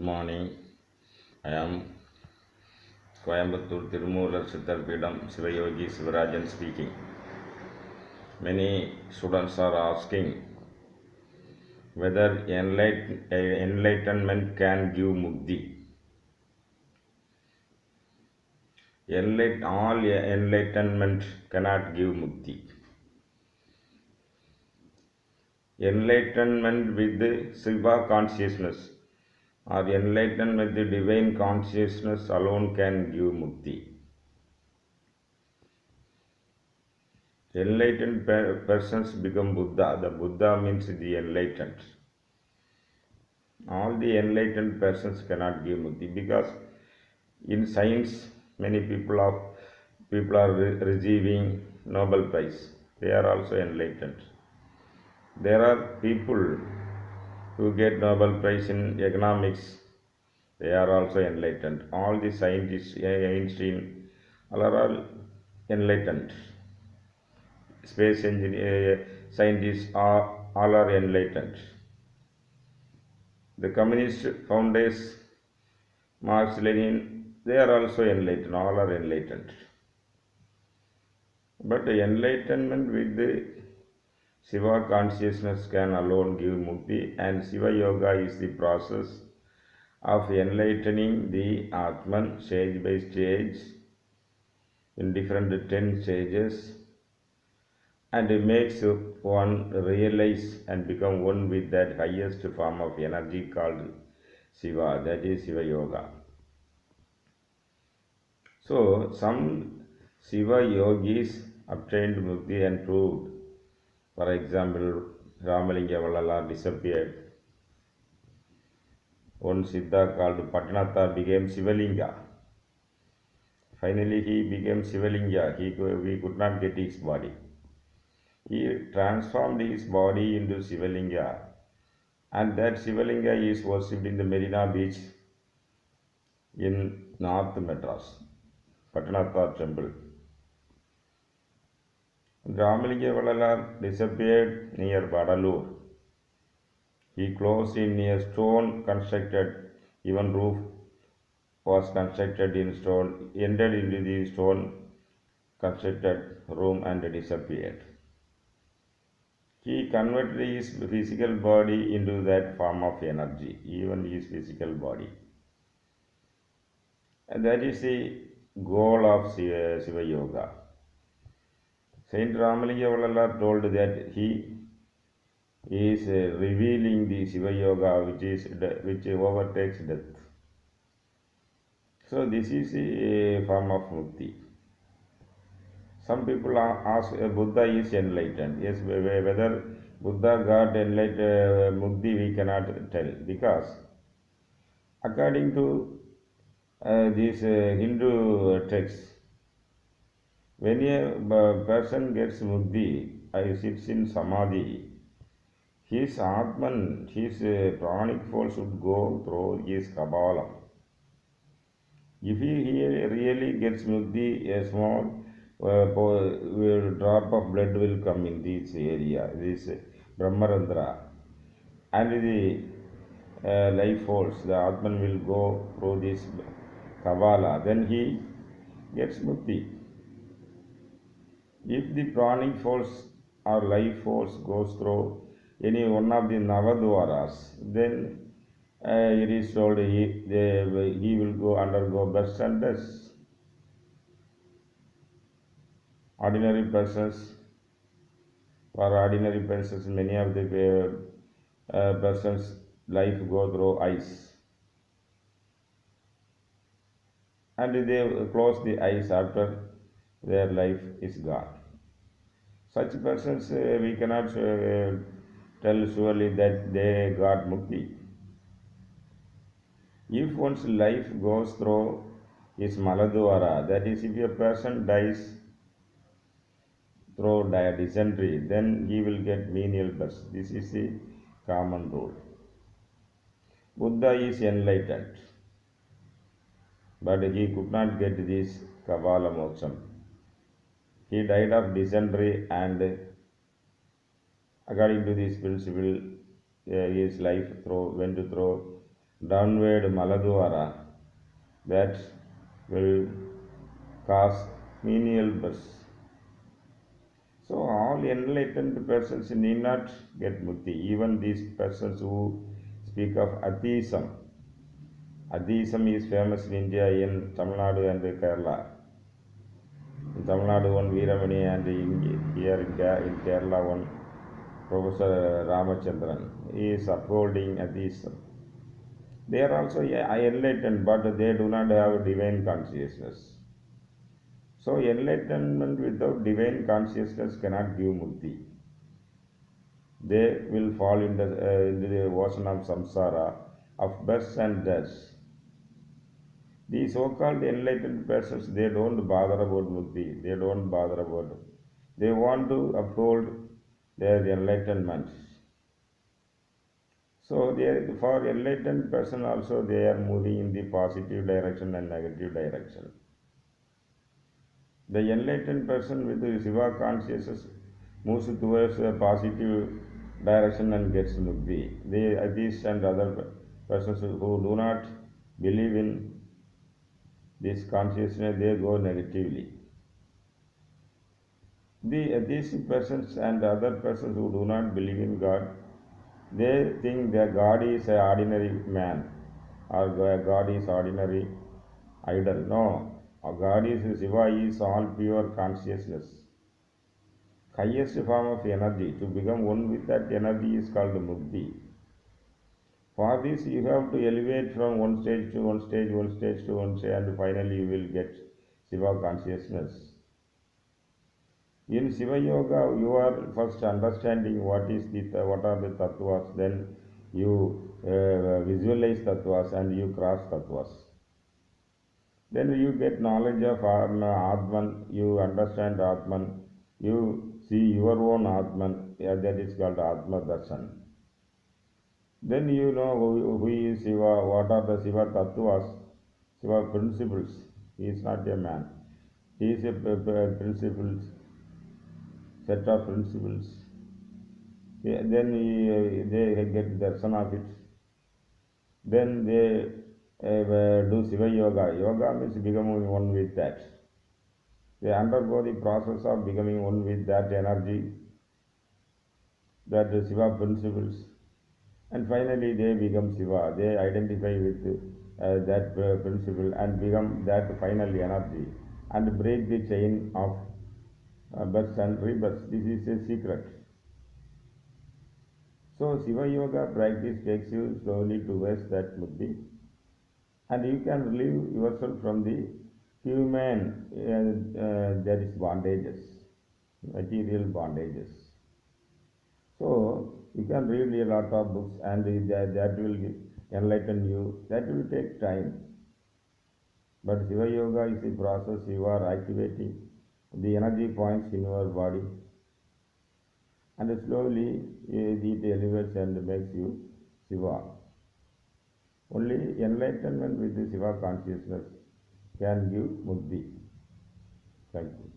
morning. I am Coimbatore Tirumular Siddharpidam Sivayogi Sivarajan speaking. Many students are asking whether enlightenment can give mukti. All enlightenment cannot give mukti. Enlightenment with the Shiva consciousness or enlightenment with the divine consciousness alone can give mukti. Enlightened persons become Buddha. The Buddha means the enlightened. All the enlightened persons cannot give mukti because in science many people are receiving Nobel Prize. They are also enlightened. There are people who get Nobel Prize in economics. They are also enlightened. All the scientists, Einstein, all are all enlightened. Space engineer, scientists all are enlightened. The communist founders, Marx, Lenin, they are also enlightened, all are enlightened. But enlightenment with the Shiva consciousness can alone give mukti, and Shiva Yoga is the process of enlightening the Atman stage by stage in different 10 stages, and it makes one realize and become one with that highest form of energy called Shiva, that is Shiva Yoga. So, some Shiva yogis obtained mukti and proved. For example, Ramalinga Valala disappeared. One Siddha called Patanatha became Shivalinga. Finally, he became Shivalinga. We could not get his body. He transformed his body into Shivalinga, and that Shivalinga is worshipped in the Marina Beach in North Madras, Patanatha temple. Ramalinga Valala disappeared near Vadalur. He closed in a stone constructed, even roof was constructed in stone, entered into the stone constructed room and disappeared. He converted his physical body into that form of energy, even his physical body. And that is the goal of Shiva Yoga. Saint Ramalinga Valala told that he is revealing the Shiva Yoga which overtakes death. So this is a form of mukti. Some people ask Buddha is enlightened. Yes, whether Buddha got enlightened mukti we cannot tell, because according to these Hindu texts, when a person gets mukti, sits in samadhi, his Atman, his pranic force should go through his Kabbalah. If he really gets mukti, a small drop of blood will come in this area, this Brahmarandra, and the life force, the Atman will go through this Kabbalah, then he gets mukti. If the pranic force or life force goes through any one of the Navadwaras, then it is told he will undergo births and deaths. Ordinary persons, many of the persons' life go through eyes, and they close the eyes after their life is gone. Such persons we cannot tell surely that they got mukti. If one's life goes through his Maladwara, that is, if a person dies through dysentery, then he will get menial births. This is the common rule. Buddha is enlightened, but he could not get this Kabbalah moksham. He died of dysentery, and according to this principle, his life went through downward maladwara that will cause menial births. So all enlightened persons need not get mukti. Even these persons who speak of atheism. Atheism is famous in India, in Tamil Nadu and Kerala. In Tamil Nadu, one Veeramani, and here in Kerala, one Professor Ramachandran. He is upholding atheism. They are also enlightened, but they do not have divine consciousness. So enlightenment without divine consciousness cannot give mukti. They will fall into the ocean of samsara, of births and deaths. The so-called enlightened persons, they don't bother about mukti. They don't bother about it. They want to uphold their enlightenment. So for enlightened person also, they are moving in the positive direction and negative direction. The enlightened person with the Shiva consciousness moves towards a positive direction and gets mukti. The atheists and other persons who do not believe in this consciousness, they go negatively. The atheistic persons and other persons who do not believe in God, they think that God is an ordinary man or God is ordinary idol. No, God is Shiva, is all pure consciousness. Highest form of energy. To become one with that energy is called mukti. For this, you have to elevate from one stage to one stage, one stage to one stage, and finally you will get Shiva consciousness. In Shiva Yoga, you are first understanding what are the tattvas, then you visualize tattvas and you cross tattvas. Then you get knowledge of Atman, you understand Atman, you see your own Atman, that is called Atma Darshan. Then you know who is Shiva, what are the Shiva tattvas, Shiva principles. He is not a man. He is a principles, set of principles. Then they get darshan of it. Then they do Shiva Yoga. Yoga means becoming one with that. They undergo the process of becoming one with that energy, that Shiva principles, and finally they become Shiva. They identify with that principle and become that final energy and break the chain of births and rebirths. This is a secret. So Shiva Yoga practice takes you slowly towards that mukti, and you can relieve yourself from the human that is bondages, material bondages. So you can read a lot of books, and that will enlighten you. That will take time. But Shiva Yoga is a process. You are activating the energy points in your body, and slowly it elevates and makes you Shiva. Only enlightenment with the Shiva consciousness can give mukti. Thank you.